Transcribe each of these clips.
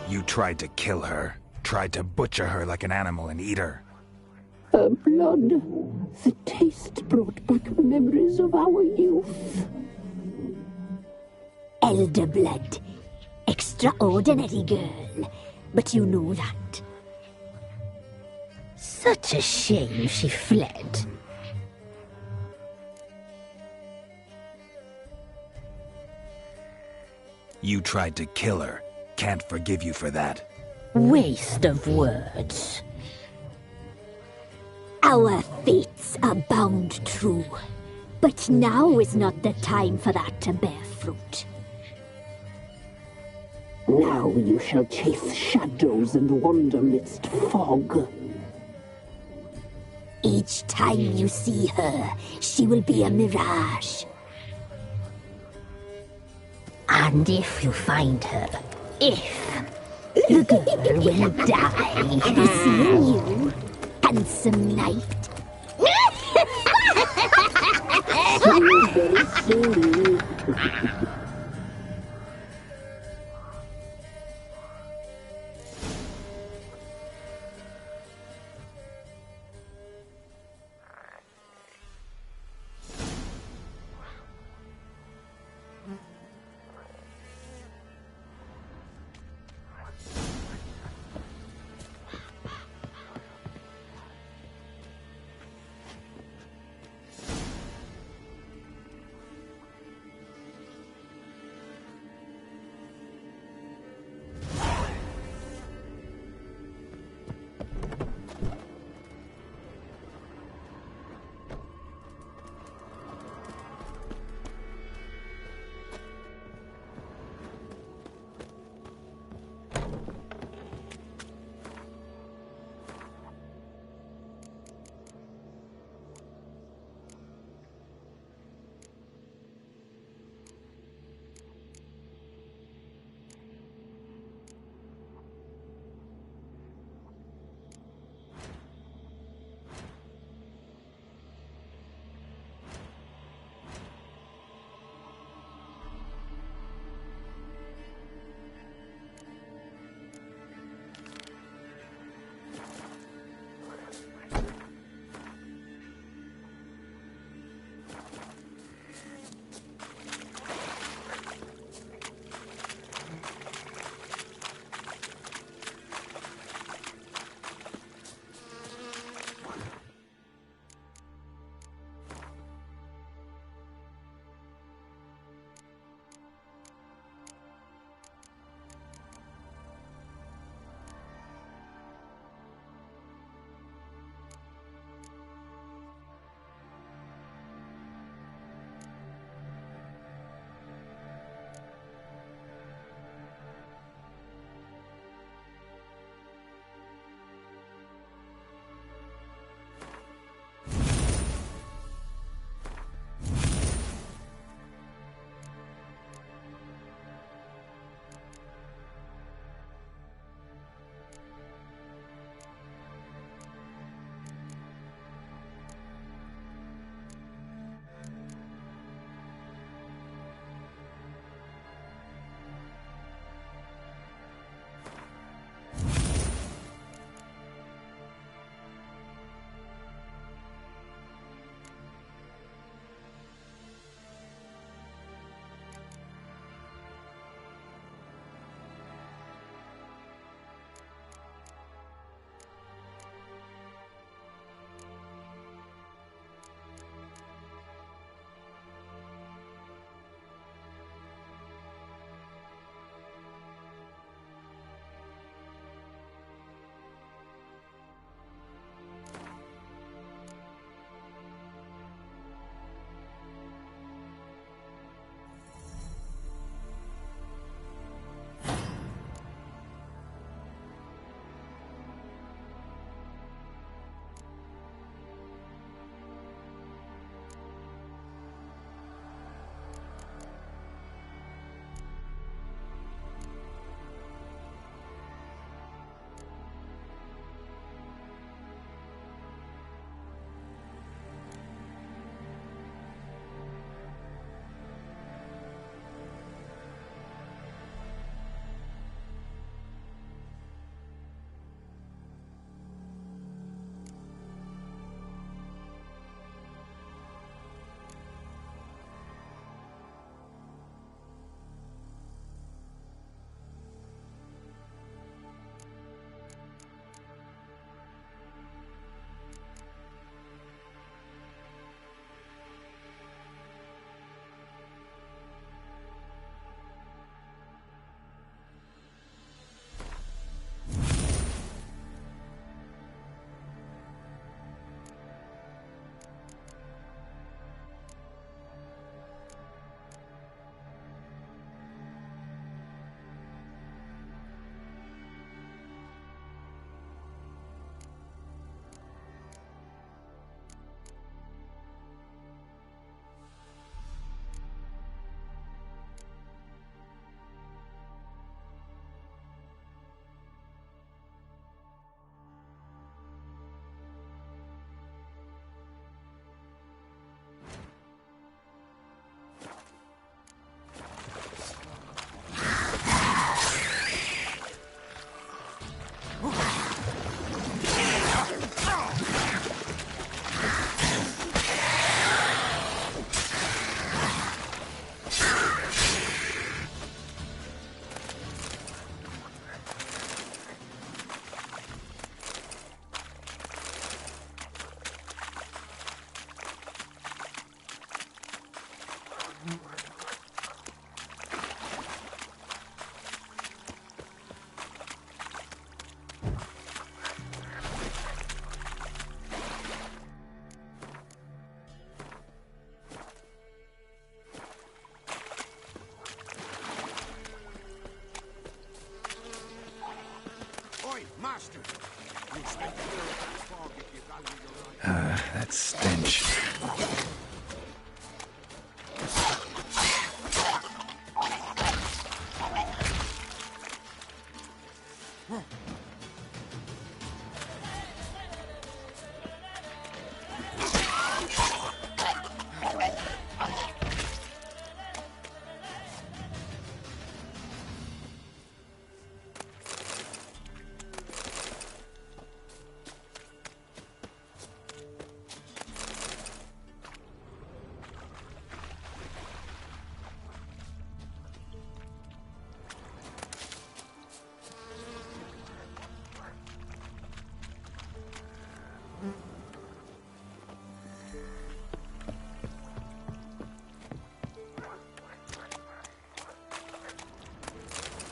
You tried to kill her. Tried to butcher her like an animal and eat her. Her blood. The taste brought back memories of our youth. Elder blood. Extraordinary girl. But you know that. Such a shame she fled. You tried to kill her. Can't forgive you for that. Waste of words. Our fates are bound true. But now is not the time for that to bear fruit. Now you shall chase shadows and wander midst fog. Each time you see her, she will be a mirage. And if you find her, the girl will die. Seeing you, handsome knight. Very soon. Master, you'll stay clear of that fog if you value your life. That stench.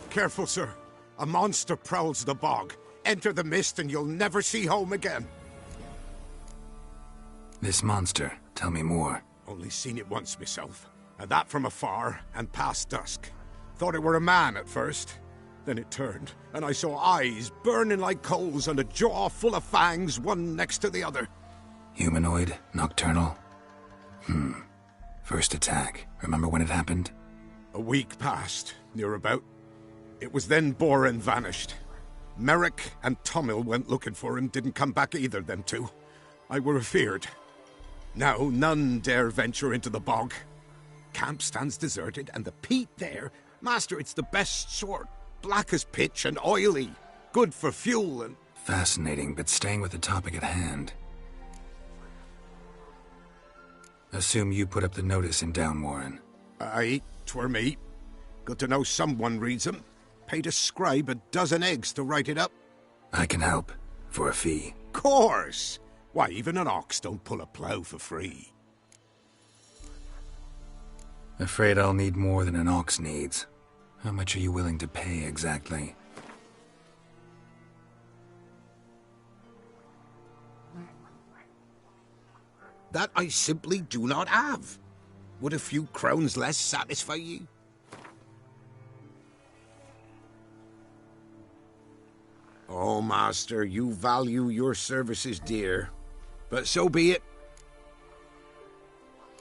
Careful, sir. A monster prowls the bog. Enter the mist and you'll never see home again. This monster, tell me more. Only seen it once myself, and that from afar and past dusk. Thought it were a man at first. Then it turned, and I saw eyes burning like coals and a jaw full of fangs, one next to the other. Humanoid? Nocturnal? First attack. Remember when it happened? A week passed, near about. It was then Boren vanished. Merrick and Tomil went looking for him, didn't come back either, them two. I were afeard. Now none dare venture into the bog. Camp stands deserted, and the peat there, Master, it's the best sort. Black as pitch and oily. Good for fuel and... Fascinating, but staying with the topic at hand. Assume you put up the notice in Downwarren. Aye, 'twere me. Good to know someone reads 'em. Paid a scribe a dozen eggs to write it up. I can help. For a fee. Course! Why, even an ox don't pull a plough for free. Afraid I'll need more than an ox needs. How much are you willing to pay exactly? That I simply do not have. Would a few crowns less satisfy you? Oh, Master, you value your services dear. But so be it.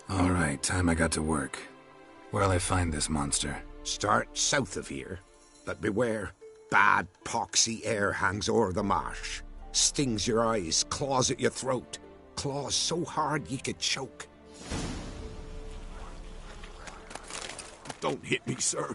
All right, time I got to work. Where'll I find this monster? Start south of here. But beware, bad poxy air hangs o'er the marsh. Stings your eyes, claws at your throat. Claws so hard ye could choke. Don't hit me, sir.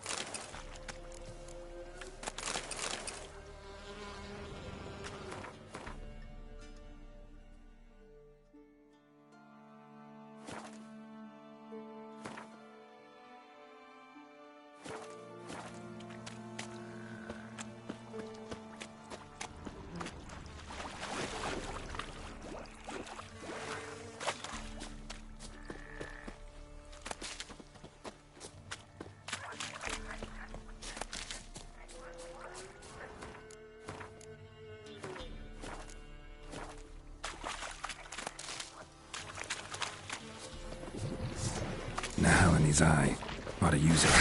Now in his eye. Ought to use it.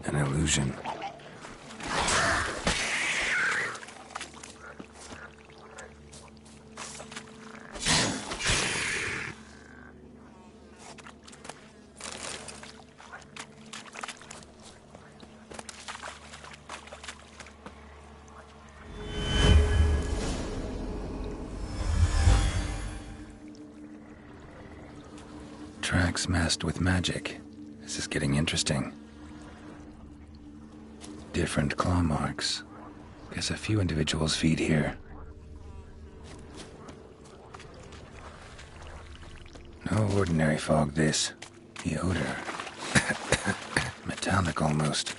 An illusion. Tracks masked with magic. This is getting interesting. Different claw marks. Guess a few individuals feed here. No ordinary fog, this. The odor. Metallic almost.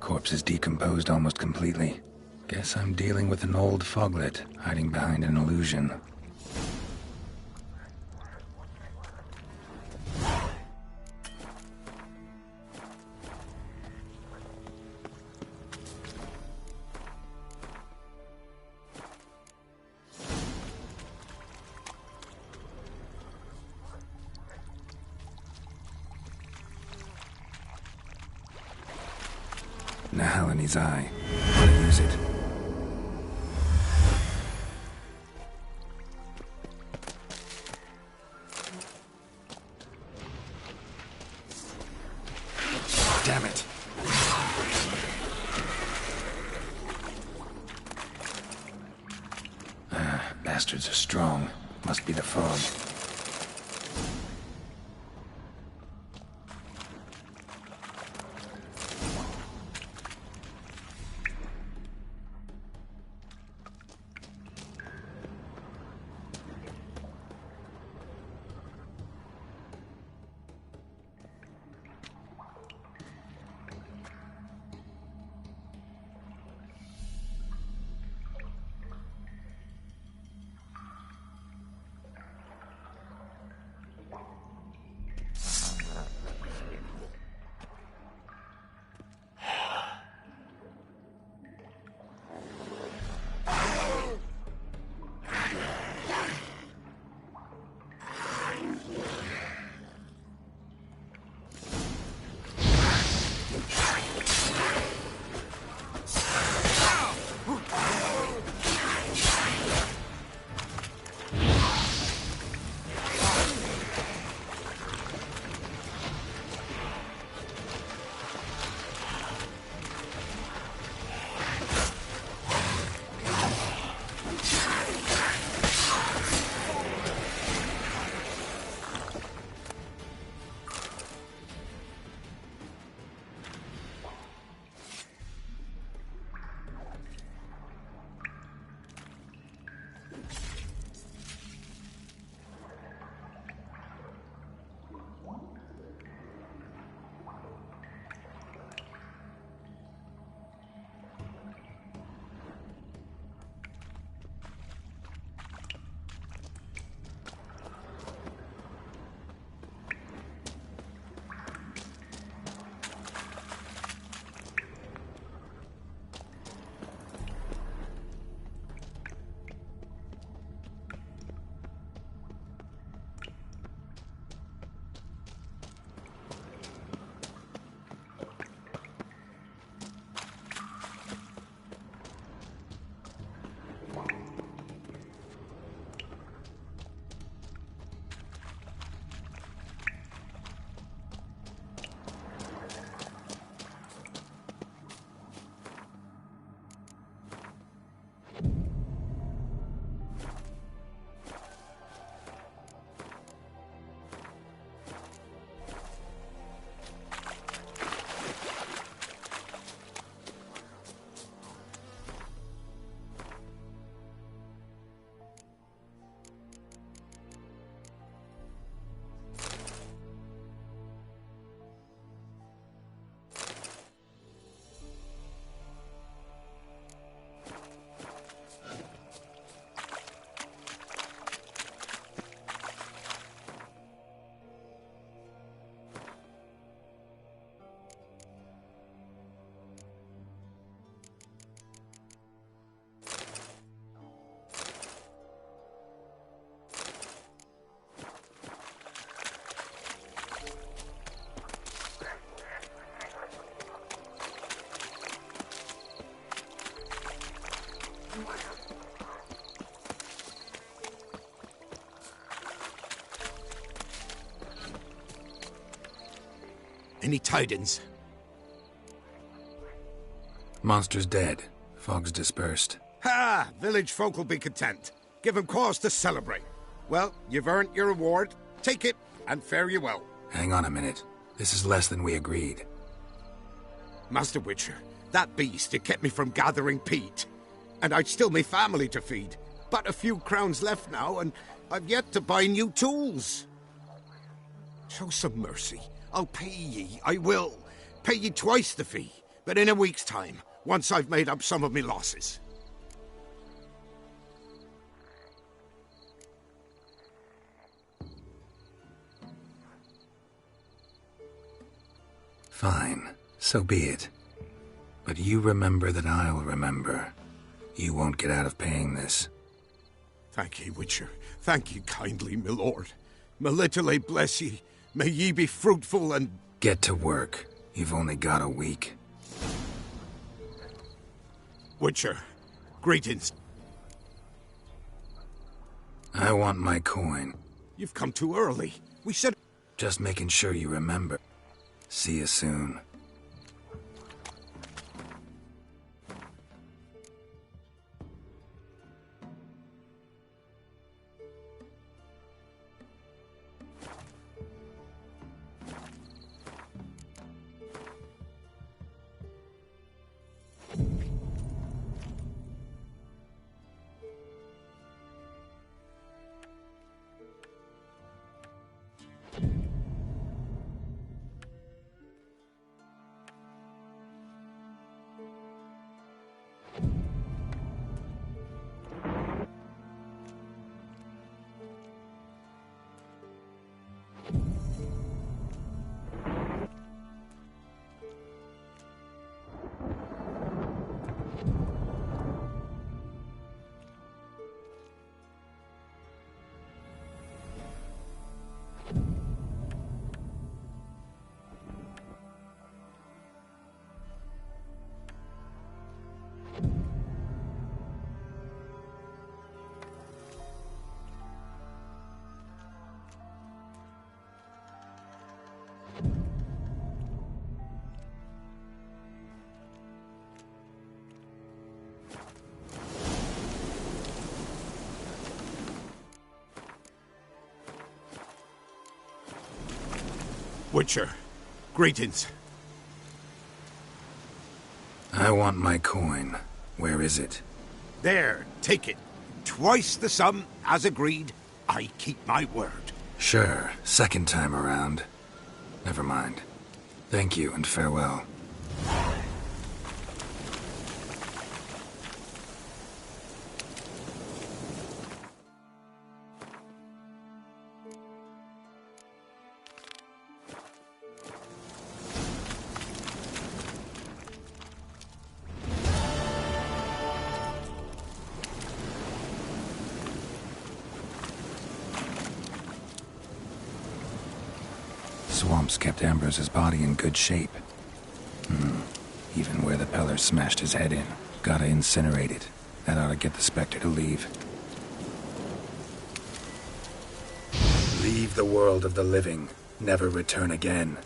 Corpse is decomposed almost completely. Guess I'm dealing with an old foglet, hiding behind an illusion. Nahalani's eye. How to use it. Damn it. Bastards are strong. Must be the fog. Any tidings? Monster's dead. Fog's dispersed. Ha! Village folk will be content. Give 'em cause to celebrate. Well, you've earned your reward. Take it, and fare you well. Hang on a minute. This is less than we agreed. Master Witcher, that beast, it kept me from gathering peat. And I'd still me family to feed. But a few crowns left now, and I've yet to buy new tools. Show some mercy. I'll pay ye, I will. Pay ye twice the fee. but in a week's time, once I've made up some of me losses. Fine, so be it. But you remember that I'll remember. You won't get out of paying this. Thank ye, Witcher. Thank ye kindly, my lord. Melitele bless ye. May ye be fruitful and... Get to work. You've only got a week. Witcher, greetings. I want my coin. You've come too early. We said... Just making sure you remember. See you soon. Witcher, greetings. I want my coin. Where is it? There, take it. Twice the sum, as agreed. I keep my word. Sure, second time around. Never mind. Thank you and farewell. Swamps kept Ambrose's body in good shape. Even where the Peller smashed his head in. Gotta incinerate it. That ought to get the Spectre to leave. Leave the world of the living. Never return again.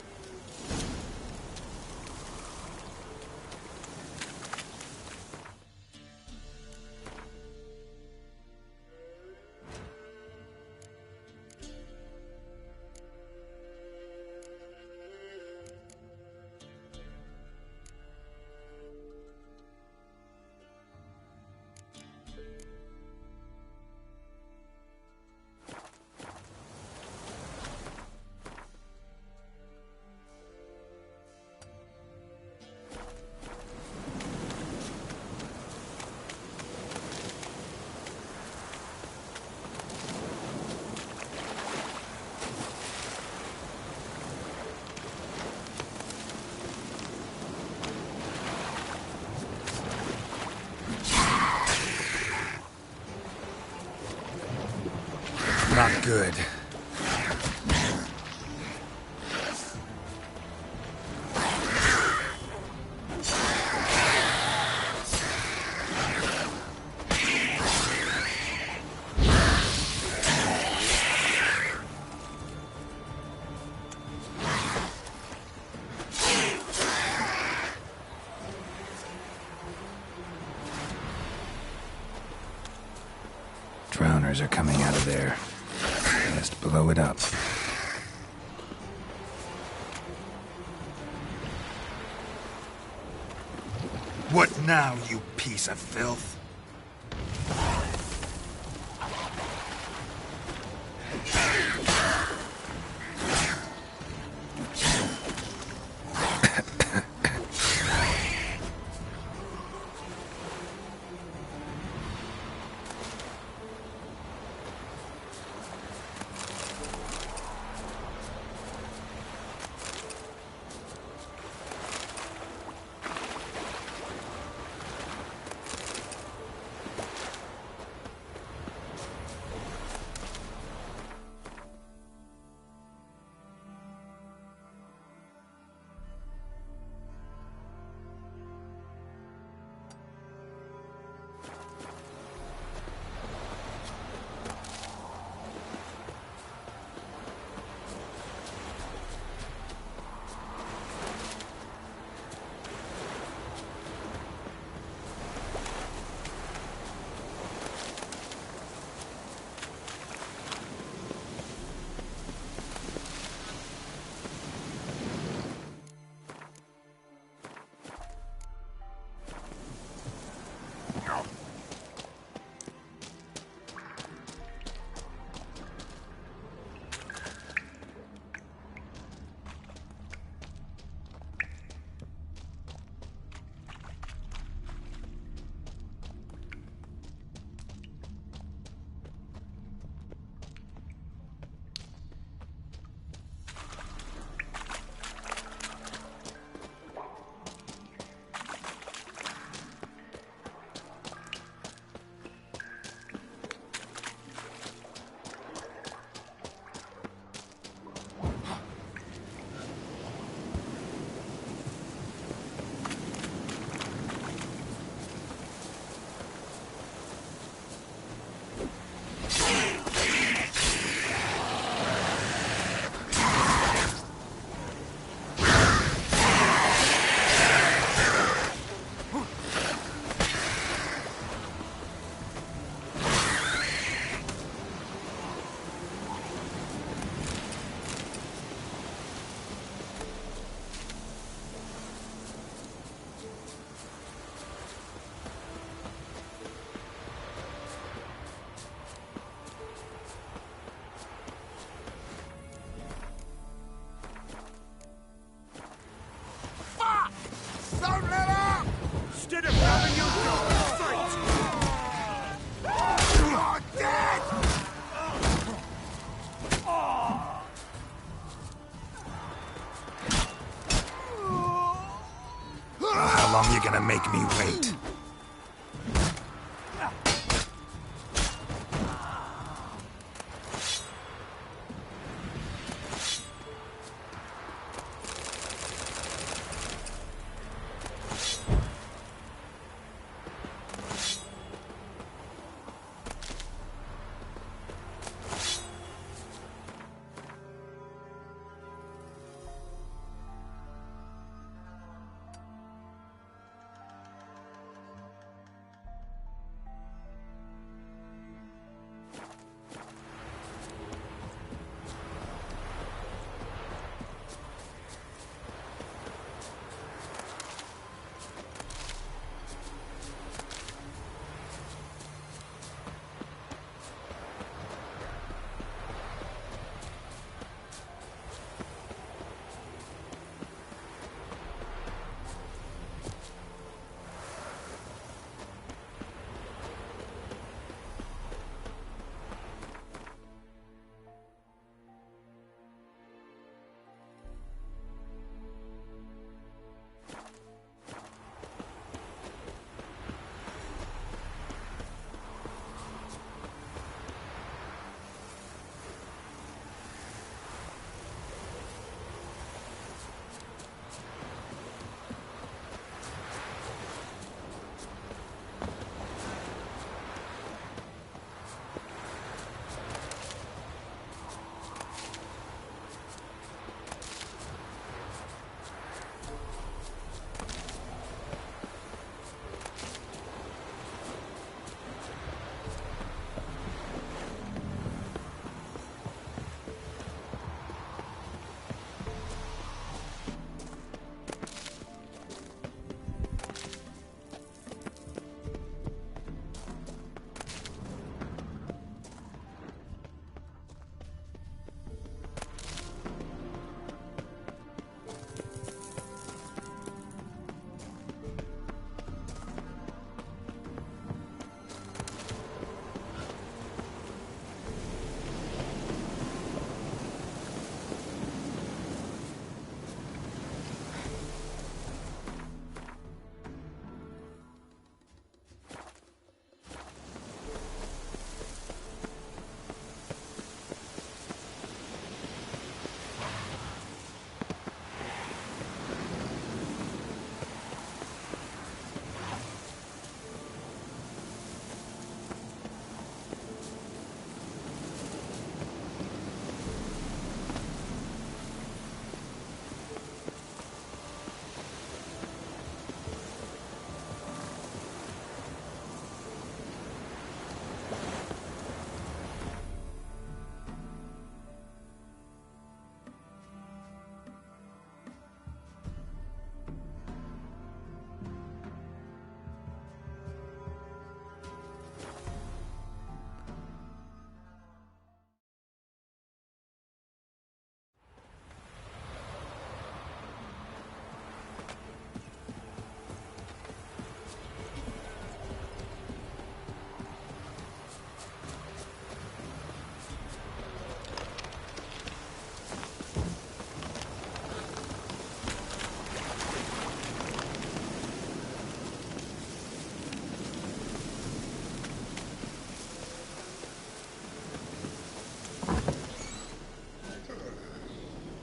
Not good. Drowners are coming out of there. Just blow it up. What now, you piece of filth? Don't let up! Instead of having your dog fight! You're dead! How long you gonna make me wait?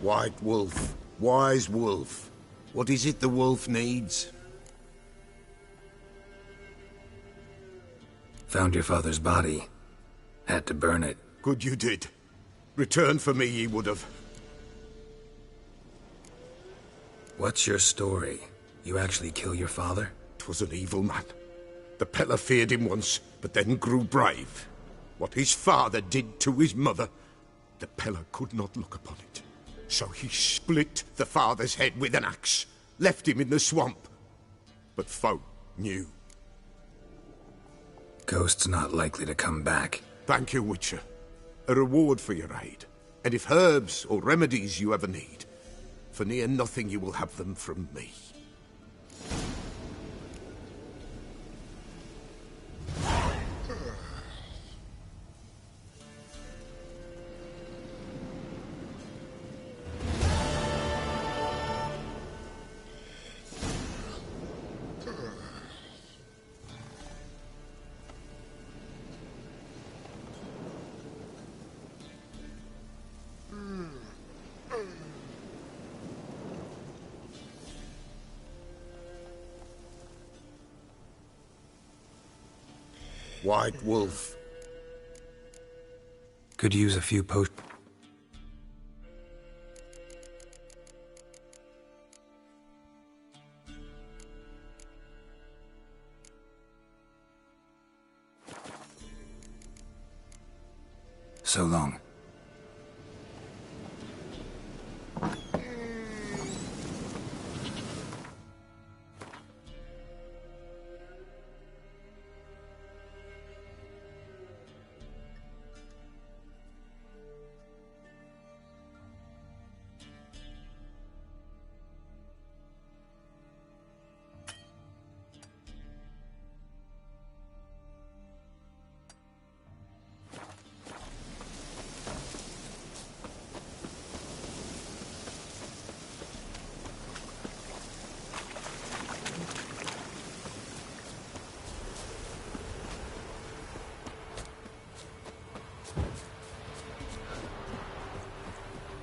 White Wolf, wise wolf. What is it the wolf needs? Found your father's body. Had to burn it. Good you did. Return for me ye would have. What's your story? You actually kill your father? 'Twas an evil man. The Peller feared him once, but then grew brave. What his father did to his mother, the Peller could not look upon it. So he split the father's head with an axe, left him in the swamp. But folk knew. Ghost's not likely to come back. Thank you, Witcher. A reward for your aid. And if herbs or remedies you ever need, for near nothing you will have them from me. White Wolf. Could use a few potions. So long.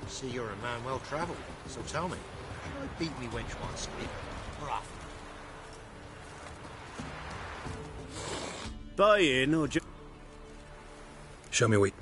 See, you're a man well travelled, so tell me, shall I beat me wench once, or off? Buy in or just... Show me what.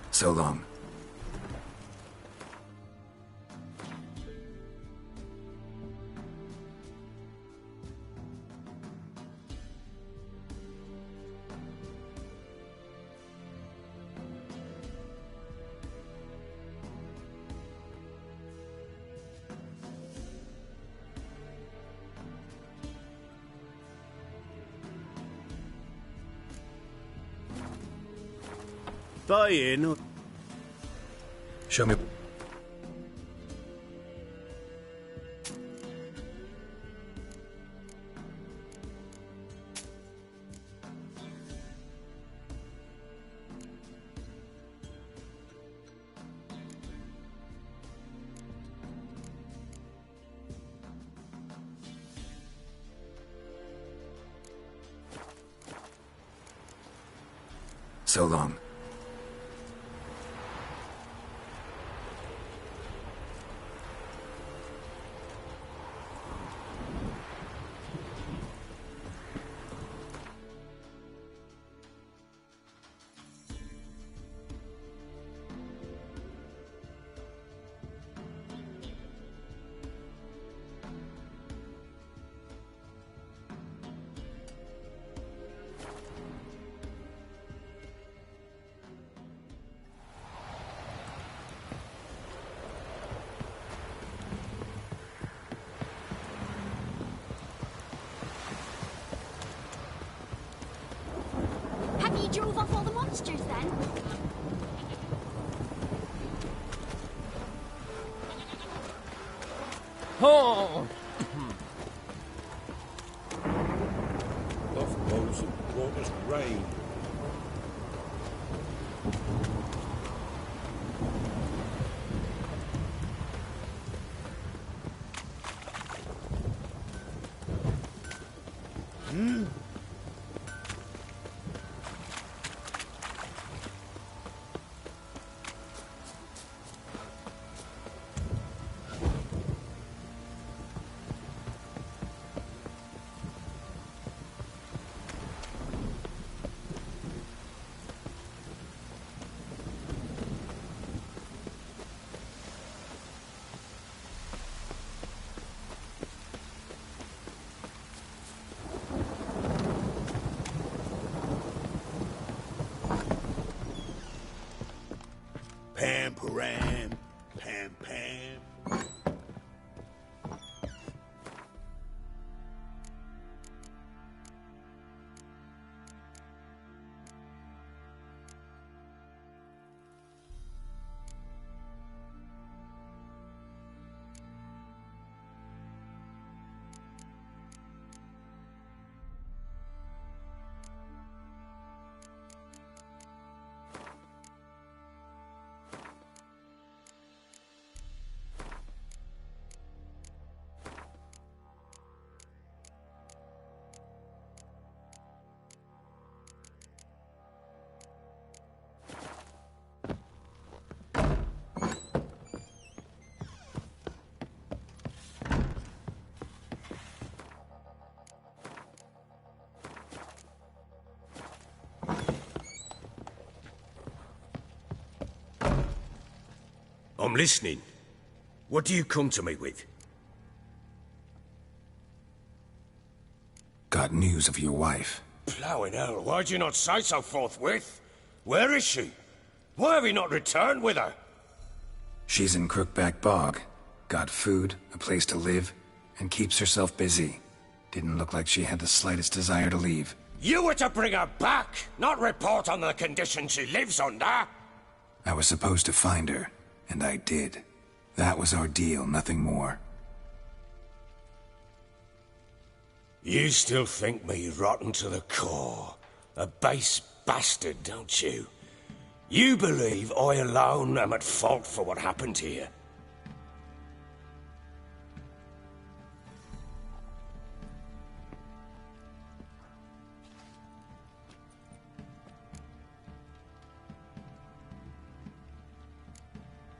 So long. Buy in or... Show me. So long. Have you drove off all the monsters then? Oh! Off blows and brought us rain. I'm listening. What do you come to me with? Got news of your wife. Plowing hell, why'd you not say so forthwith? Where is she? Why have you not returned with her? She's in Crookback Bog. Got food, a place to live, and keeps herself busy. Didn't look like she had the slightest desire to leave. You were to bring her back, not report on the conditions she lives under! I was supposed to find her, and I did. That was our deal, nothing more. You still think me rotten to the core. A base bastard, don't you? You believe I alone am at fault for what happened here.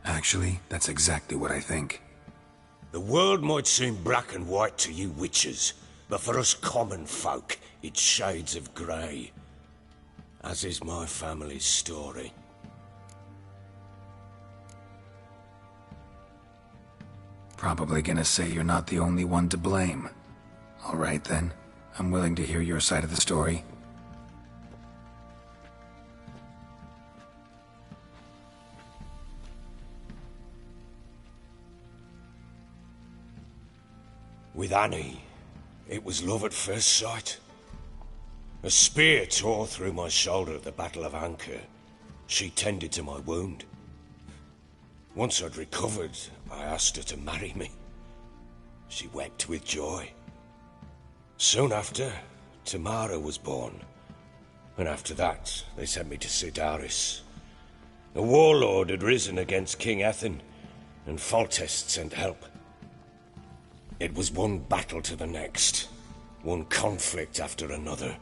Actually, that's exactly what I think. The world might seem black and white to you witches, but for us common folk, it's shades of grey. As is my family's story. Probably gonna say you're not the only one to blame. All right then, I'm willing to hear your side of the story. With Annie, it was love at first sight. A spear tore through my shoulder at the Battle of Anchor. She tended to my wound. Once I'd recovered, I asked her to marry me. She wept with joy. Soon after, Tamara was born. And after that, they sent me to Cidaris. A warlord had risen against King Ethan, and Foltest sent help. It was one battle to the next, one conflict after another.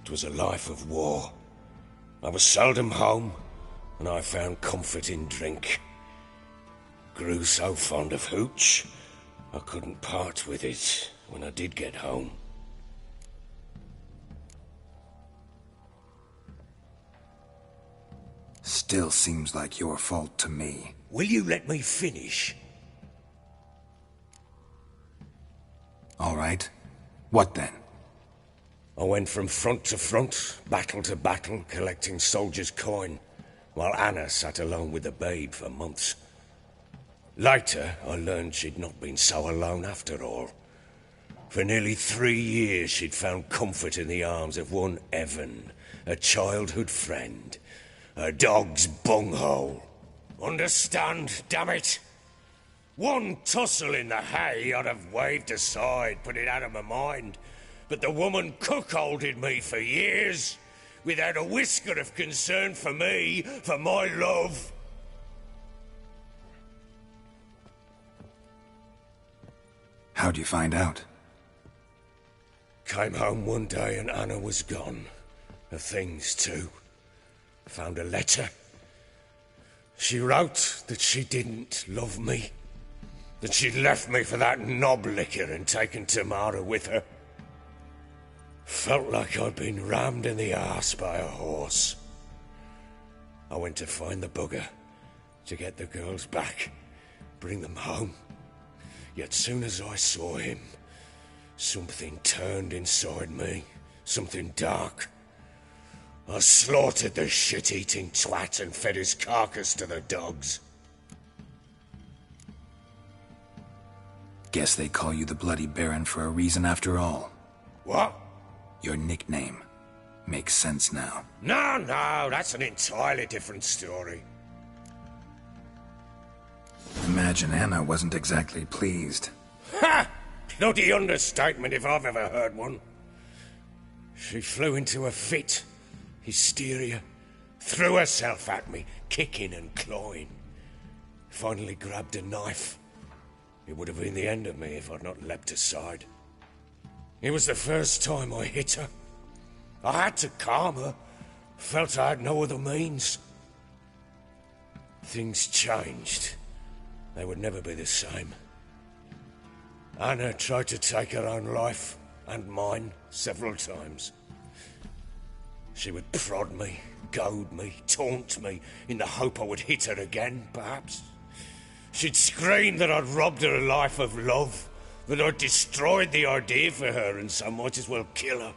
It was a life of war. I was seldom home, and I found comfort in drink. Grew so fond of hooch, I couldn't part with it when I did get home. Still seems like your fault to me. Will you let me finish? All right. What then? I went from front to front, battle to battle, collecting soldiers' coin, while Anna sat alone with the babe for months. Later, I learned she'd not been so alone after all. For nearly 3 years, she'd found comfort in the arms of one Evan, a childhood friend, a dog's bunghole. Understand, damn it? One tussle in the hay I'd have waved aside, put it out of my mind. But the woman cuckolded me for years, without a whisker of concern for me, for my love. How'd you find out? Came home one day and Anna was gone. Her things too. Found a letter. She wrote that she didn't love me. That she'd left me for that knob licker and taken Tamara with her. Felt like I'd been rammed in the arse by a horse. I went to find the bugger, to get the girls back, bring them home. Yet soon as I saw him, something turned inside me, something dark. I slaughtered the shit-eating twat and fed his carcass to the dogs. Guess they call you the Bloody Baron for a reason after all. What? Your nickname. Makes sense now. No, that's an entirely different story. Imagine Anna wasn't exactly pleased. Ha! Bloody understatement if I've ever heard one. She flew into a fit. Hysteria. Threw herself at me, kicking and clawing. Finally grabbed a knife. It would have been the end of me if I'd not leapt aside. It was the first time I hit her. I had to calm her. Felt I had no other means. Things changed. They would never be the same. Anna tried to take her own life, and mine, several times. She would prod me, goad me, taunt me, in the hope I would hit her again, perhaps. She'd scream that I'd robbed her a life of love, that I'd destroyed the idea for her and so might as well kill her.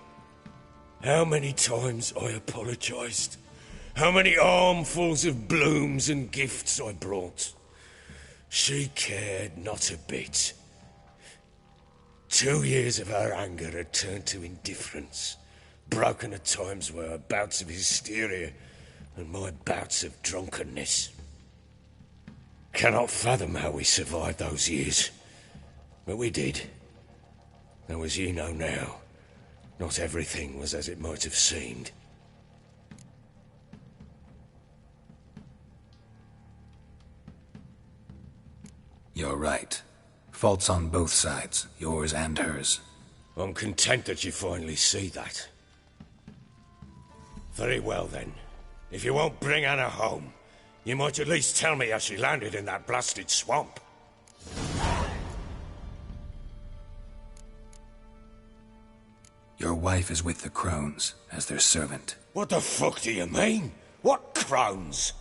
How many times I apologised. How many armfuls of blooms and gifts I brought. She cared not a bit. 2 years of her anger had turned to indifference, broken at times by her bouts of hysteria and my bouts of drunkenness. Cannot fathom how we survived those years, but we did. Though as you know now, not everything was as it might have seemed. You're right. Faults on both sides, yours and hers. I'm content that you finally see that. Very well then. If you won't bring Anna home, you might at least tell me how she landed in that blasted swamp. Your wife is with the Crones, as their servant. What the fuck do you mean? What Crones?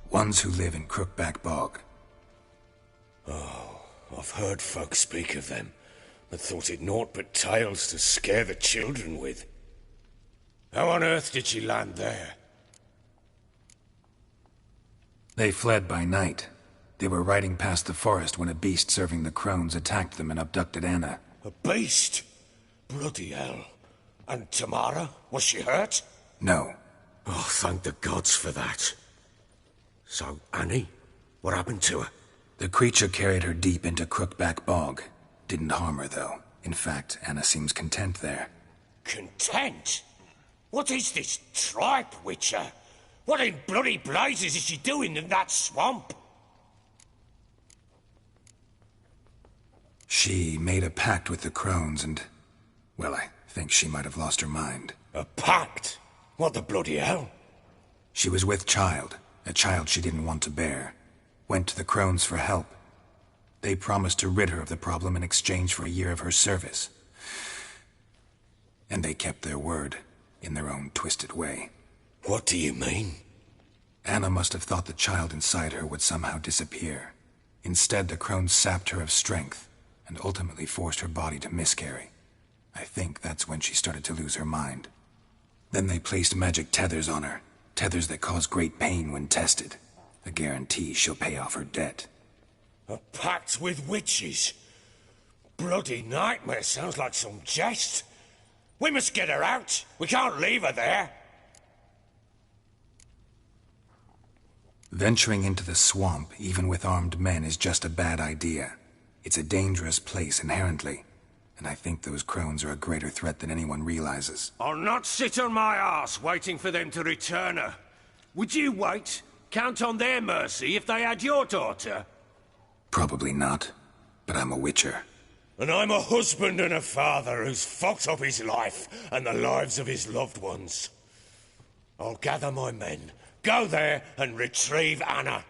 Ones who live in Crookback Bog. Oh, I've heard folk speak of them, but thought it naught but tales to scare the children with. How on earth did she land there? They fled by night. They were riding past the forest when a beast serving the Crones attacked them and abducted Anna. A beast? Bloody hell. And Tamara? Was she hurt? No. Oh, thank the gods for that. So, Annie? What happened to her? The creature carried her deep into Crookback Bog. Didn't harm her, though. In fact, Anna seems content there. Content? What is this tripe, Witcher? What in bloody blazes is she doing in that swamp? She made a pact with the Crones and... well, I think she might have lost her mind. A pact? What the bloody hell? She was with child, a child she didn't want to bear. Went to the Crones for help. They promised to rid her of the problem in exchange for a year of her service. And they kept their word, in their own twisted way. What do you mean? Anna must have thought the child inside her would somehow disappear. Instead, the Crones sapped her of strength, and ultimately forced her body to miscarry. I think that's when she started to lose her mind. Then they placed magic tethers on her, tethers that cause great pain when tested. A guarantee she'll pay off her debt. A pact with witches? Bloody nightmare, sounds like some jest. We must get her out. We can't leave her there. Venturing into the swamp, even with armed men, is just a bad idea. It's a dangerous place inherently, and I think those Crones are a greater threat than anyone realizes. I'll not sit on my arse waiting for them to return her. Would you wait? Count on their mercy if they had your daughter? Probably not, but I'm a witcher. And I'm a husband and a father who's fucked up his life and the lives of his loved ones. I'll gather my men, go there and retrieve Anna.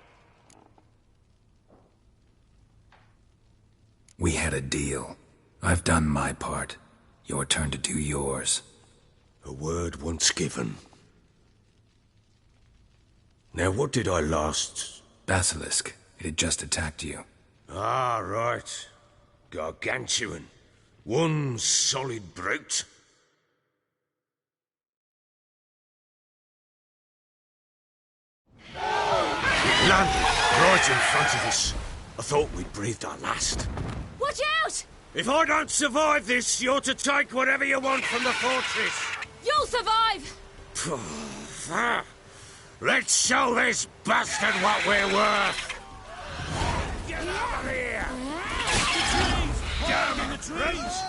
We had a deal. I've done my part. Your turn to do yours. A word once given. Now what did I last... Basilisk. It had just attacked you. Ah, right. Gargantuan. One solid brute. Landed right in front of us. I thought we'd breathed our last. Watch out! If I don't survive this, you're to take whatever you want from the fortress. You'll survive! Let's show this bastard what we're worth. Get out of here! Down in the trees!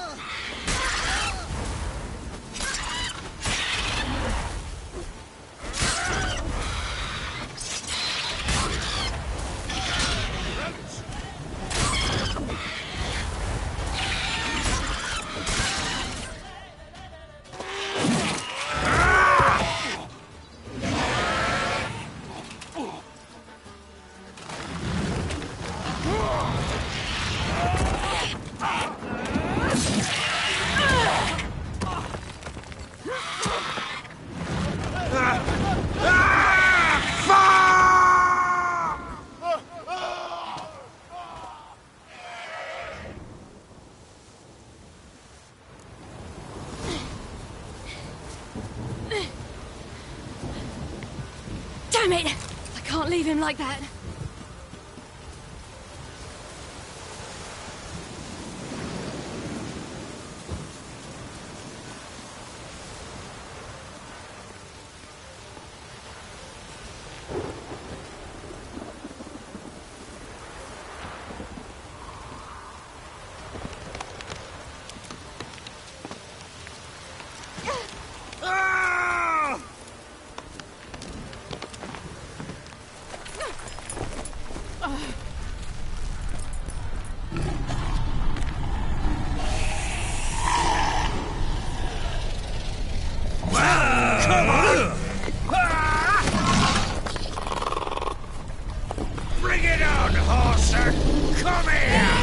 Damn it! I can't leave him like that. Bring it on, horser! Come here!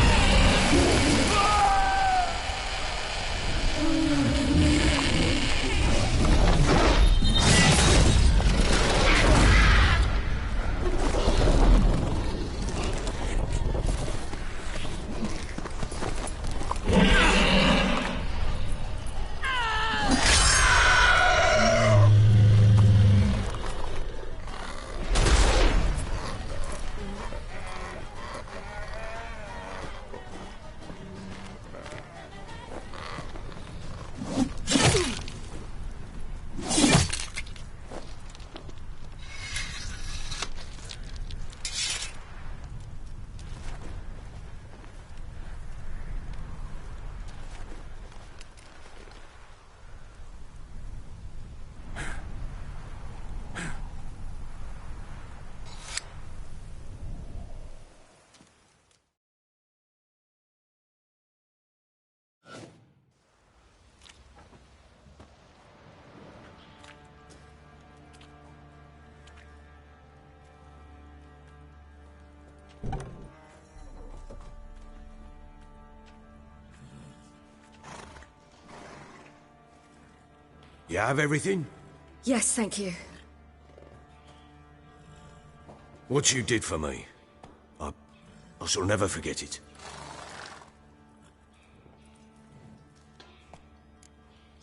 You have everything? Yes, thank you. What you did for me, I shall never forget it.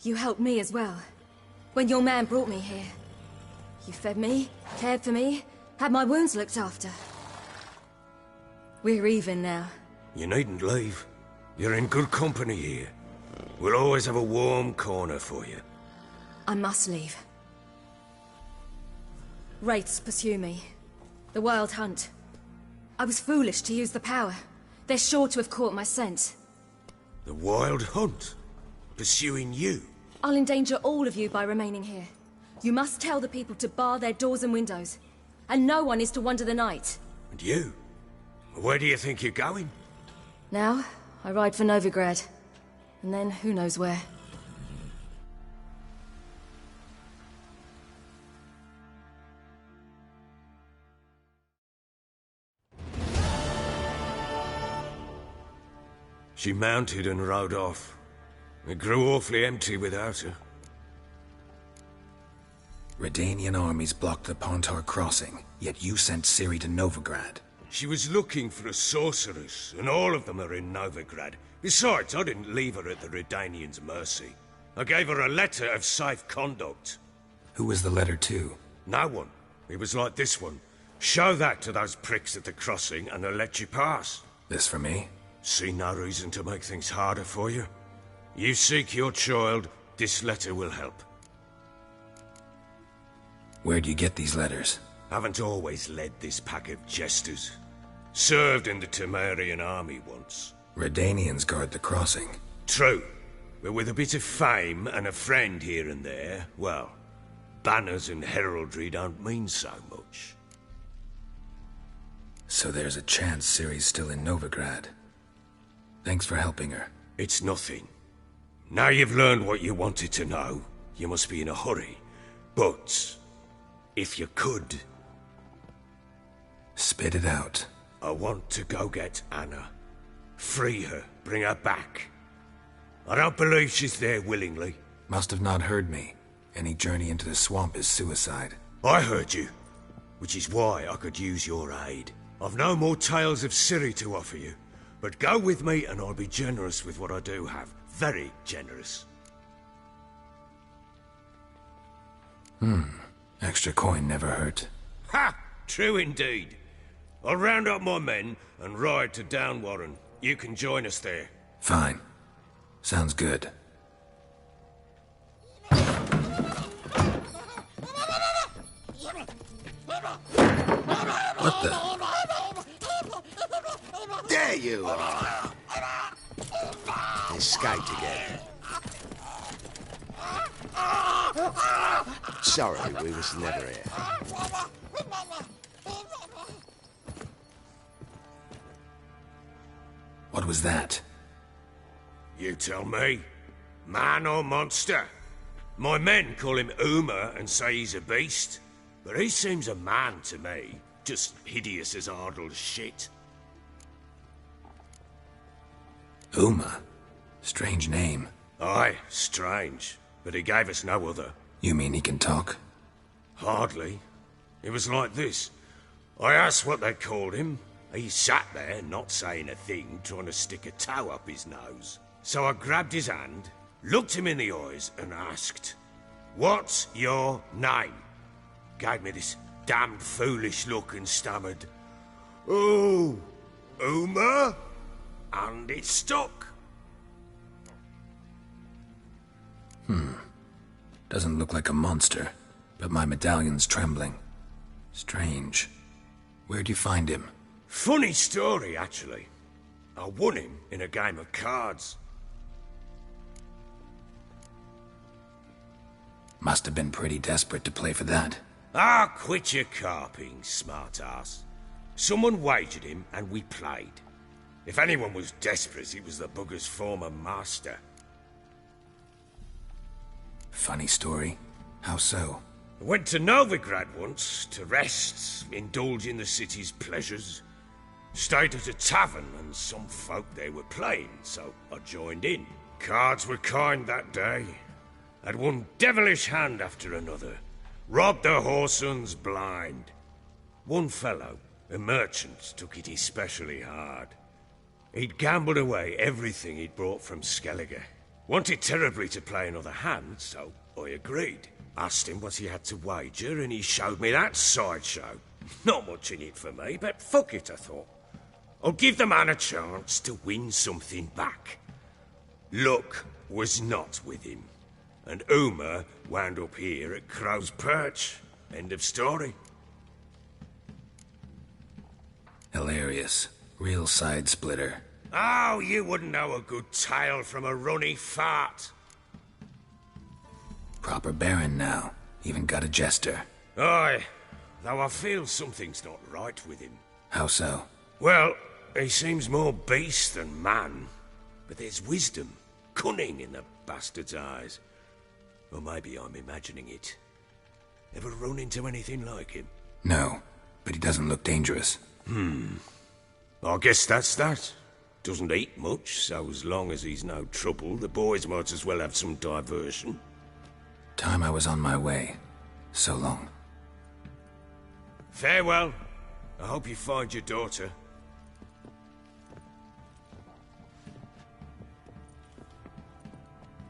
You helped me as well. When your man brought me here. You fed me, cared for me, had my wounds looked after. We're even now. You needn't leave. You're in good company here. We'll always have a warm corner for you. I must leave. Wraiths pursue me. The Wild Hunt. I was foolish to use the power. They're sure to have caught my scent. The Wild Hunt? Pursuing you? I'll endanger all of you by remaining here. You must tell the people to bar their doors and windows. And no one is to wander the night. And you? Where do you think you're going? Now, I ride for Novigrad. And then, who knows where. She mounted and rode off. It grew awfully empty without her. Redanian armies blocked the Pontar crossing, yet you sent Ciri to Novigrad. She was looking for a sorceress, and all of them are in Novigrad. Besides, I didn't leave her at the Redanians' mercy. I gave her a letter of safe conduct. Who was the letter to? No one. It was like this one. Show that to those pricks at the crossing, and they'll let you pass. This for me? See no reason to make things harder for you. You seek your child, this letter will help. Where'd you get these letters? Haven't always led this pack of jesters. Served in the Temerian army once. Redanians guard the crossing. True. But with a bit of fame and a friend here and there, well, banners and heraldry don't mean so much. So there's a chance Ciri's still in Novigrad. Thanks for helping her. It's nothing. Now you've learned what you wanted to know, you must be in a hurry. But, if you could... Spit it out. I want to go get Anna. Free her, bring her back. I don't believe she's there willingly. Must have not heard me. Any journey into the swamp is suicide. I heard you, which is why I could use your aid. I've no more tales of Ciri to offer you, but go with me and I'll be generous with what I do have. Very generous. Extra coin never hurt. Ha! True indeed. I'll round up my men and ride to Downwarren. You can join us there. Fine. Sounds good. What the? There you are! Escaped again. Sorry, we was never here. What was that? You tell me. Man or monster? My men call him Uma and say he's a beast. But he seems a man to me. Just hideous as Ardle's shit. Uma? Strange name. Aye, strange. But he gave us no other. You mean he can talk? Hardly. It was like this. I asked what they called him. He sat there, not saying a thing, trying to stick a toe up his nose. So I grabbed his hand, looked him in the eyes, and asked, "What's your name?" Gave me this damned foolish look and stammered, "Oh, Uma?" And it stuck. Doesn't look like a monster, but my medallion's trembling. Strange. Where'd you find him? Funny story, actually. I won him in a game of cards. Must have been pretty desperate to play for that. Ah, quit your carping, smartass. Someone wagered him, and we played. If anyone was desperate, it was the bugger's former master. Funny story. How so? I went to Novigrad once, to rest, indulge in the city's pleasures. Stayed at a tavern, and some folk there were playing, so I joined in. Cards were kind that day. Had one devilish hand after another. Robbed the whoresun's blind. One fellow, a merchant, took it especially hard. He'd gambled away everything he'd brought from Skellige. Wanted terribly to play another hand, so I agreed. Asked him what he had to wager, and he showed me that sideshow. Not much in it for me, but fuck it, I thought. I'll give the man a chance to win something back. Luck was not with him, and Uma wound up here at Crow's Perch. End of story. Hilarious. Real side splitter. Oh, you wouldn't know a good tale from a runny fart. Proper baron now. Even got a jester. Aye, though I feel something's not right with him. How so? Well, he seems more beast than man. But there's wisdom, cunning in the bastard's eyes. Or maybe I'm imagining it. Ever run into anything like him? No, but he doesn't look dangerous. I guess that's that. Doesn't eat much, so as long as he's no trouble, the boys might as well have some diversion. Time I was on my way. So long. Farewell. I hope you find your daughter.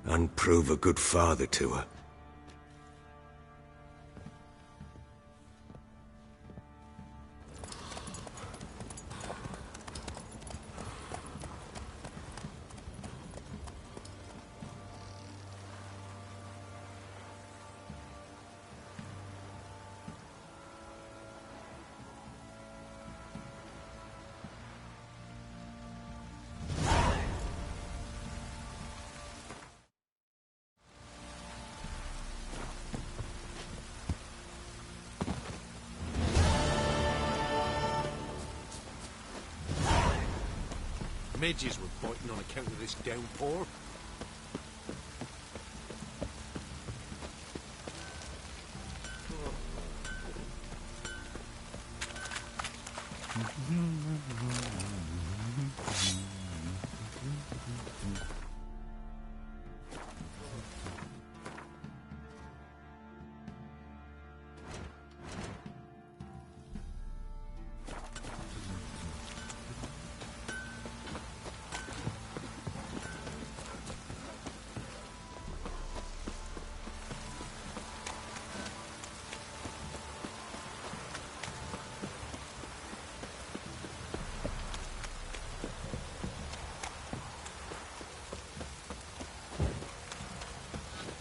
And prove a good father to her. Midges were biting on account of this downpour.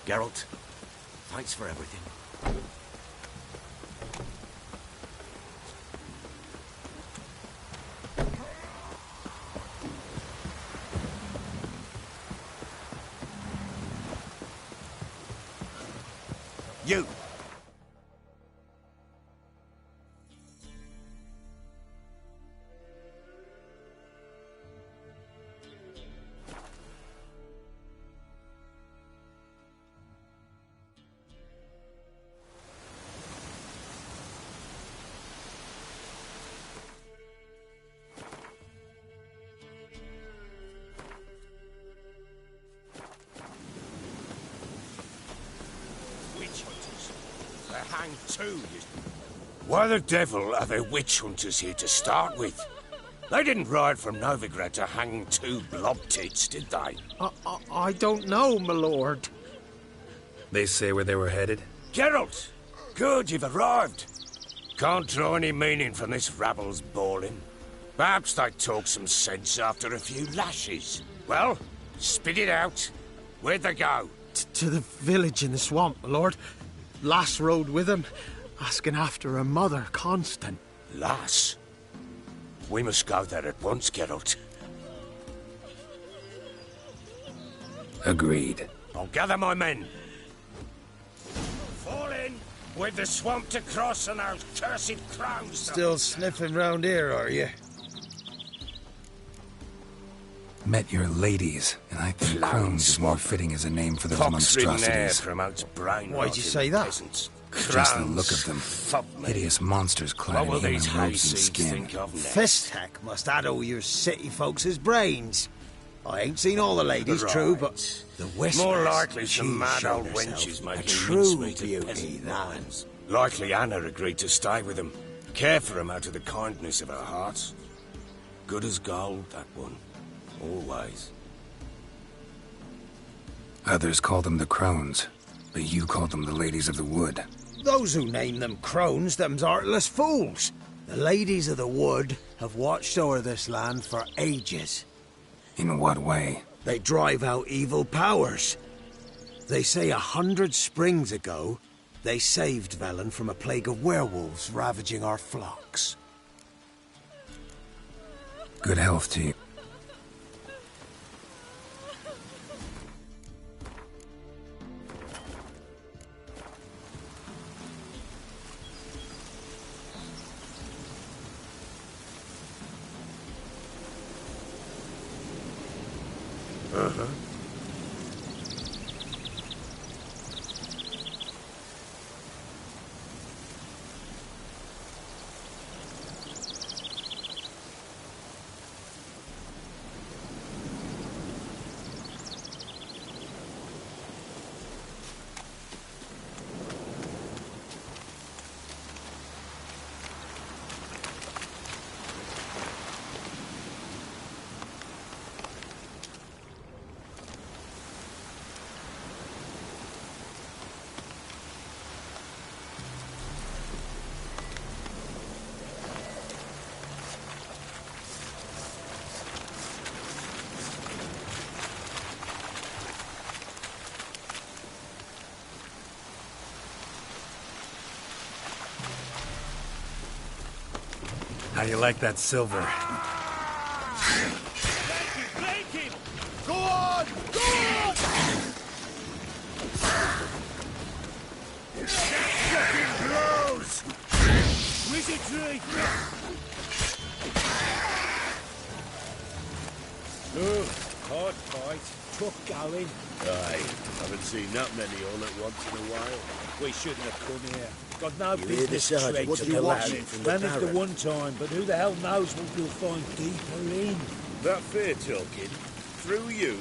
Geralt, thanks for everything. You! Hang two. Why the devil are there witch hunters here to start with? They didn't ride from Novigrad to hang two blob tits, did they? I don't know, my lord. They say where they were headed? Geralt! Good, you've arrived. Can't draw any meaning from this rabble's bawling. Perhaps they talk some sense after a few lashes. Well, spit it out. Where'd they go? To the village in the swamp, my lord. Lass rode with him, asking after her mother, Constant. Lass? We must go there at once, Geralt. Agreed. I'll gather my men. Fall in! With the swamp to cross and those cursed crows. Still sniffing round here, are you? Met your ladies, and I think Crones is more fitting as a name for those monstrosities. Why'd you say that? Just the look of them. Hideous monsters clad in human robes and skin. Fisthack must addle your city folks' brains. I ain't seen all the ladies, true, but the Whispers... More likely some mad old wenches a making true mincemeat of beauty, peasant that. minds. Likely Anna agreed to stay with them. Care for them out of the kindness of her heart. Good as gold, that one. Always. Others call them the Crones, but you call them the Ladies of the Wood. Those who name them crones, them's artless fools. The Ladies of the Wood have watched over this land for ages. In what way? They drive out evil powers. They say 100 springs ago, they saved Velen from a plague of werewolves ravaging our flocks. Good health to you. How do you like that silver? Flank him! Go on! Go on! Fucking blows! Wizardry! Oh, hard fight. Tough going. Aye, haven't seen that many all at once in a while. We shouldn't have come here. Got no You hear the business sergeant? straight What to do you the want lad. from the Managed the Baron? one time, but who the hell knows what you'll find deeper in? That fear talking? Through you?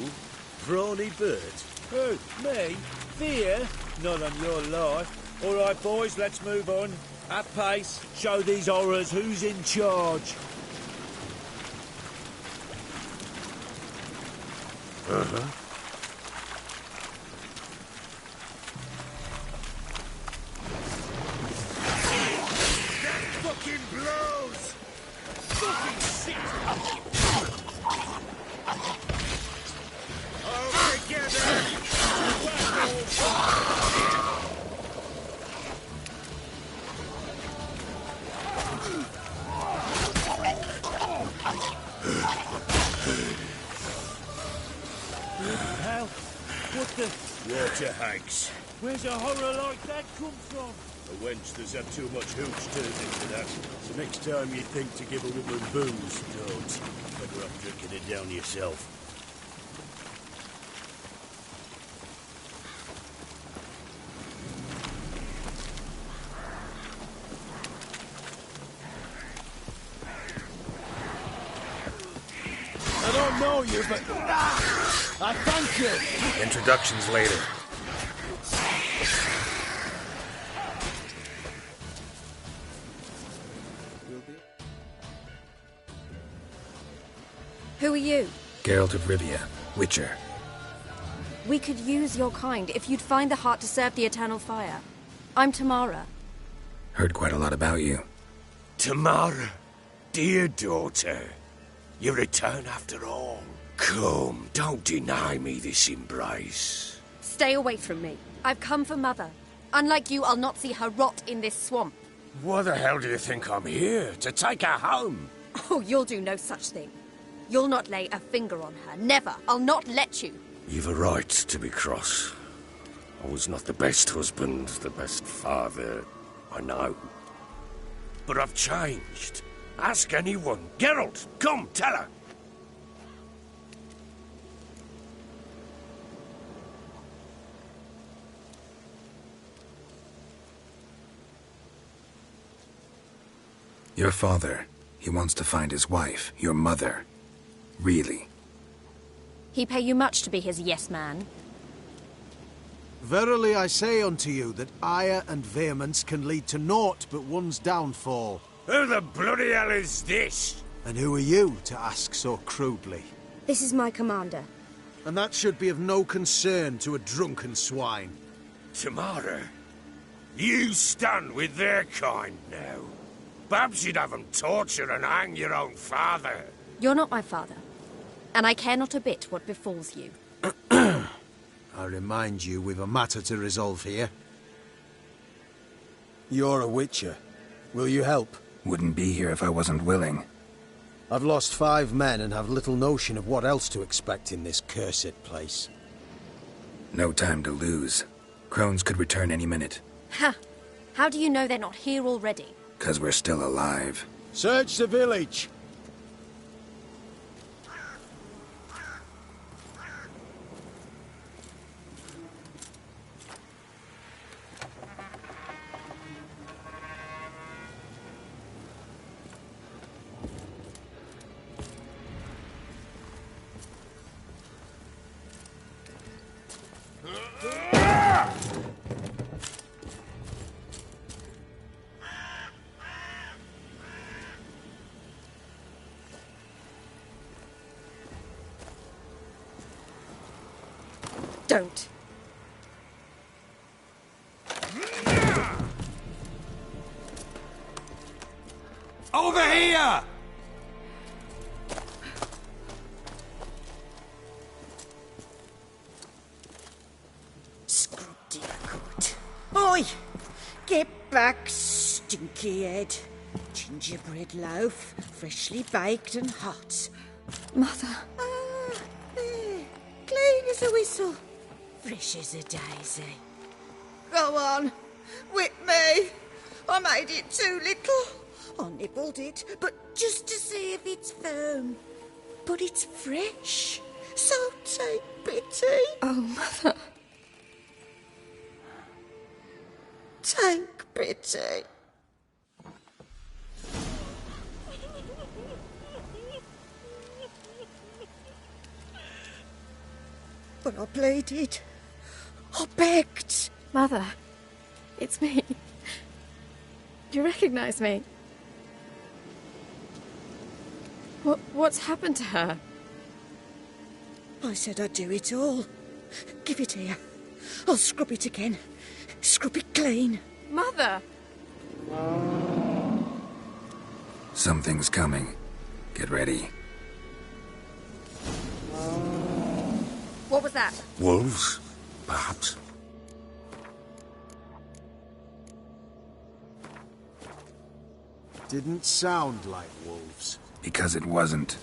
Brawny bird? Who? Me? Fear? Not on your life. All right, boys, let's move on. At pace, show these horrors who's in charge. Fucking blows! Fucking shit! All together! Hell, what the... Water hags. Where's a horror like that come from? A wench that's had too much hooch turned into that. So next time you think to give a woman booze, don't. Better off drinking it down yourself. I don't know you, but... I thank you! Introductions later. Who are you? Geralt of Rivia, Witcher. We could use your kind if you'd find the heart to serve the Eternal Fire. I'm Tamara. Heard quite a lot about you. Tamara, dear daughter, you return after all. Come, don't deny me this embrace. Stay away from me. I've come for Mother. Unlike you, I'll not see her rot in this swamp. Why the hell do you think I'm here? To take her home? Oh, you'll do no such thing. You'll not lay a finger on her. Never. I'll not let you. You've a right to be cross. I was not the best husband, the best father, I know. But I've changed. Ask anyone. Geralt, come, tell her. Your father, he wants to find his wife, your mother. Really? He pay you much to be his yes man. Verily I say unto you that ire and vehemence can lead to naught but one's downfall. Who the bloody hell is this? And who are you to ask so crudely? This is my commander. And that should be of no concern to a drunken swine. Tamara, you stand with their kind now. Perhaps you'd have them torture and hang your own father. You're not my father, and I care not a bit what befalls you. I remind you we've a matter to resolve here. You're a Witcher. Will you help? Wouldn't be here if I wasn't willing. I've lost 5 men and have little notion of what else to expect in this cursed place. No time to lose. Crones could return any minute. Ha! How do you know they're not here already? 'Cause we're still alive. Search the village! Don't. Over here! Scrubby good. Oi! Get back, stinky head. Gingerbread loaf, freshly baked and hot. Mother. Ah, there. Clean as a whistle. Fresh as a daisy. Go on. Whip me. I made it too little. I nibbled it, but just to see if it's firm. But it's fresh. So take pity. Oh, Mother. Take pity. But I pleaded. I begged. Mother, it's me. Do you recognize me? What's happened to her? I said I'd do it all. Give it here. I'll scrub it again. Scrub it clean. Mother! Something's coming. Get ready. What was that? Wolves, perhaps. Didn't sound like wolves. Because it wasn't.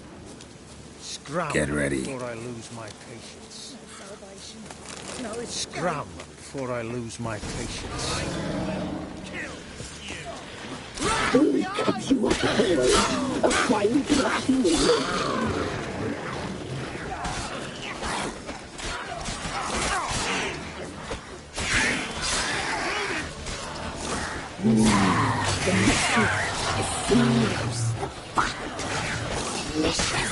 Scram Get ready. before I lose my patience. No, it's Scram before I lose my patience. Who kept you at home? A fine flesh the seals, the fat, delicious.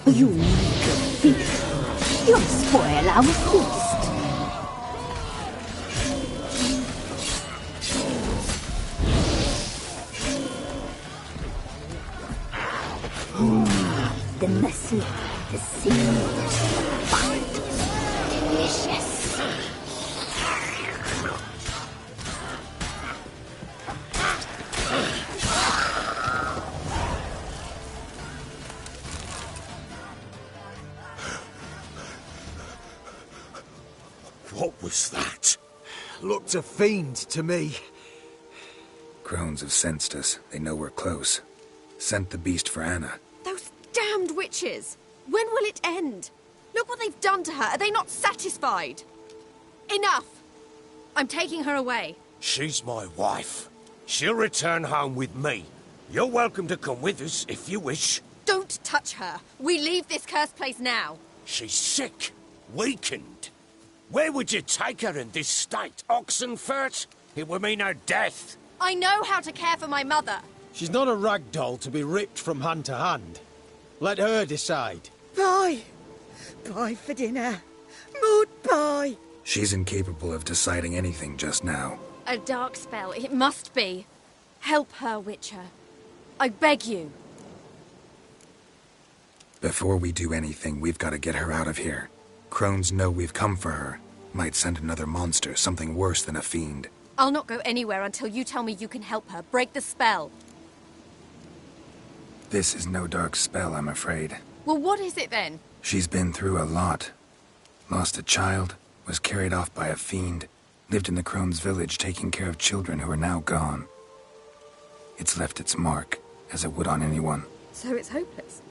You little thief! You'll spoil our feast! The messy, the sealed, the fat, delicious. What was that? Looked a fiend to me. Crones have sensed us. They know we're close. Sent the beast for Anna. Those damned witches! When will it end? Look what they've done to her. Are they not satisfied? Enough! I'm taking her away. She's my wife. She'll return home with me. You're welcome to come with us if you wish. Don't touch her. We leave this cursed place now. She's sick, weakened. Where would you take her in this state? Oxenfurt? It would mean her death. I know how to care for my mother. She's not a rag doll to be ripped from hand to hand. Let her decide. Bye. Bye for dinner. Mood bye. She's incapable of deciding anything just now. A dark spell. It must be. Help her, Witcher. I beg you. Before we do anything, we've got to get her out of here. Crones know we've come for her. Might send another monster, something worse than a fiend. I'll not go anywhere until you tell me you can help her. Break the spell. This is no dark spell, I'm afraid. Well, what is it then? She's been through a lot. Lost a child, was carried off by a fiend, lived in the Crones' village taking care of children who are now gone. It's left its mark, as it would on anyone. So it's hopeless.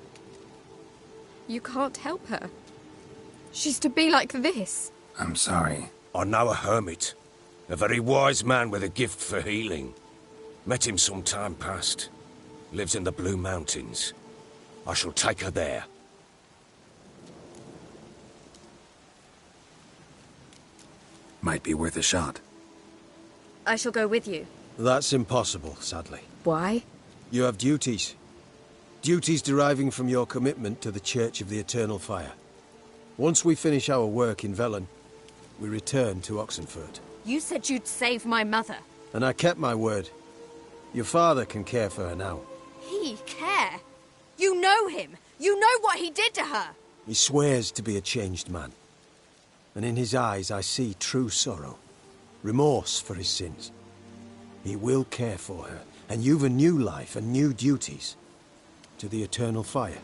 You can't help her. She's to be like this. I'm sorry. I know a hermit. A very wise man with a gift for healing. Met him some time past. Lives in the Blue Mountains. I shall take her there. Might be worth a shot. I shall go with you. That's impossible, sadly. Why? You have duties. Duties deriving from your commitment to the Church of the Eternal Fire. Once we finish our work in Velen, we return to Oxenfurt. You said you'd save my mother. And I kept my word. Your father can care for her now. He care? You know him. You know what he did to her. He swears to be a changed man. And in his eyes I see true sorrow. Remorse for his sins. He will care for her. And you've a new life and new duties. To the Eternal Fire.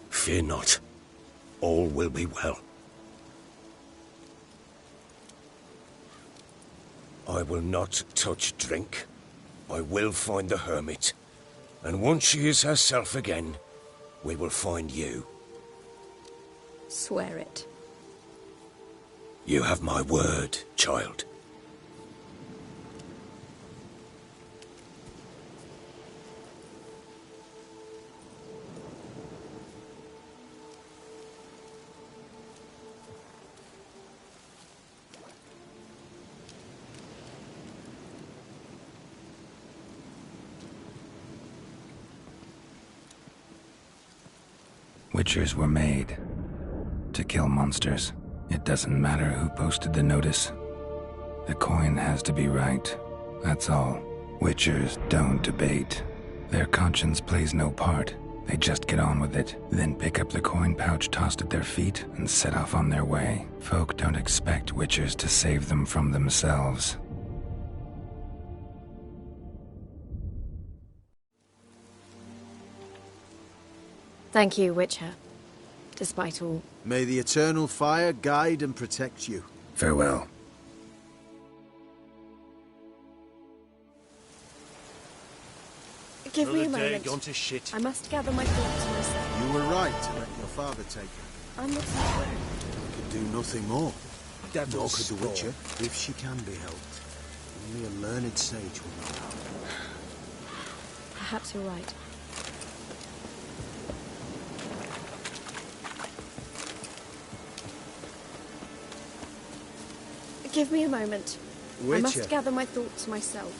Fear not. All will be well. I will not touch drink. I will find the hermit. And once she is herself again, we will find you. Swear it. You have my word, child. Witchers were made to kill monsters. It doesn't matter who posted the notice. The coin has to be right. That's all. Witchers don't debate. Their conscience plays no part. They just get on with it, then pick up the coin pouch tossed at their feet and set off on their way. Folk don't expect Witchers to save them from themselves. Thank you, Witcher. despite all. May the eternal fire guide and protect you. Farewell. Give me a Another day moment. gone to shit. I must gather my thoughts to myself. You were right to let your father take her. I'm not aware. You could do nothing more. Nor Devil's could the spawn. Witcher, if she can be helped. Only a learned sage will know how. Perhaps you're right. Give me a moment. I Witcher. must gather my thoughts myself.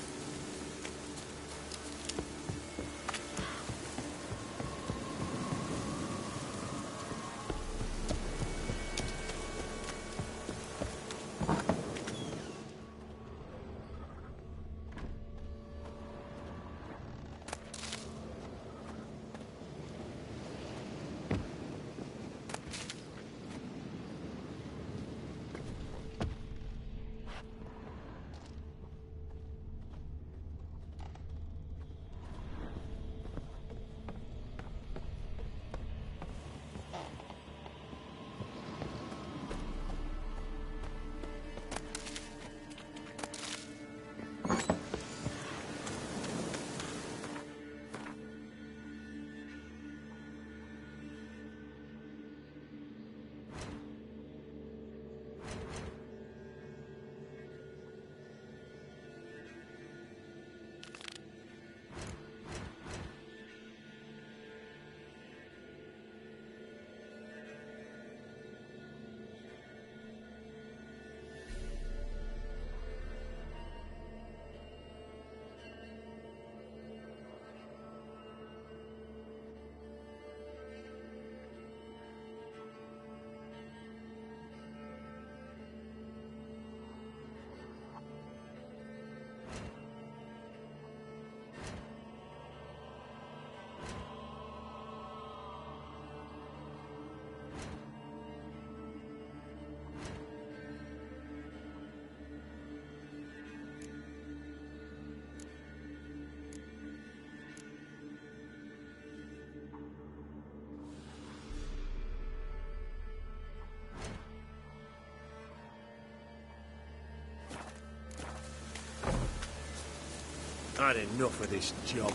Had enough of this job.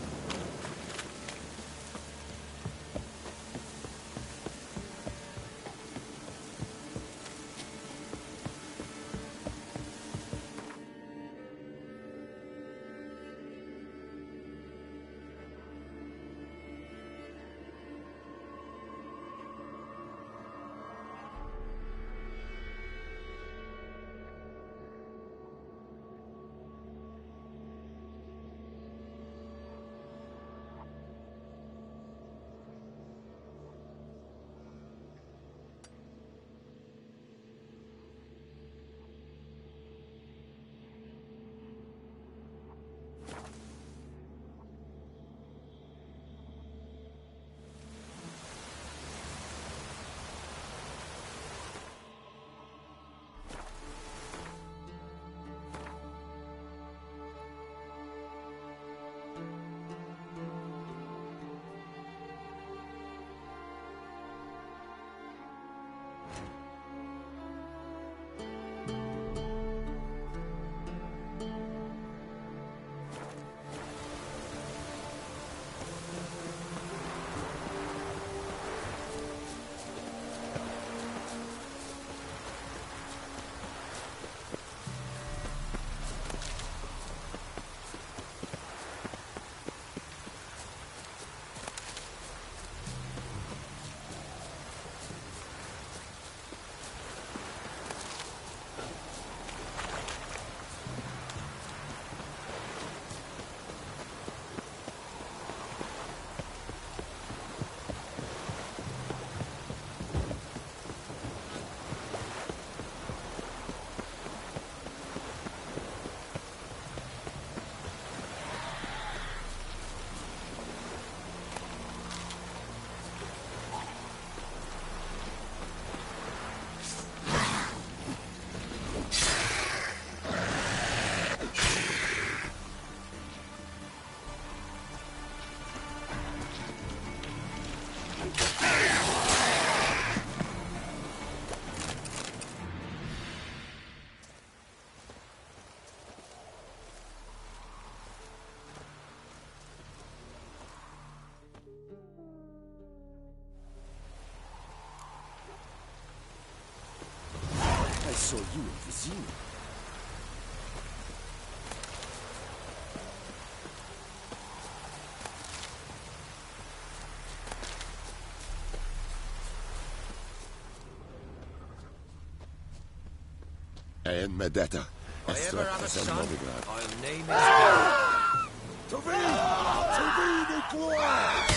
saw you in Vizima. And Medetta. If I ever have a son, I'll name his Tovi! Tovi, the claw!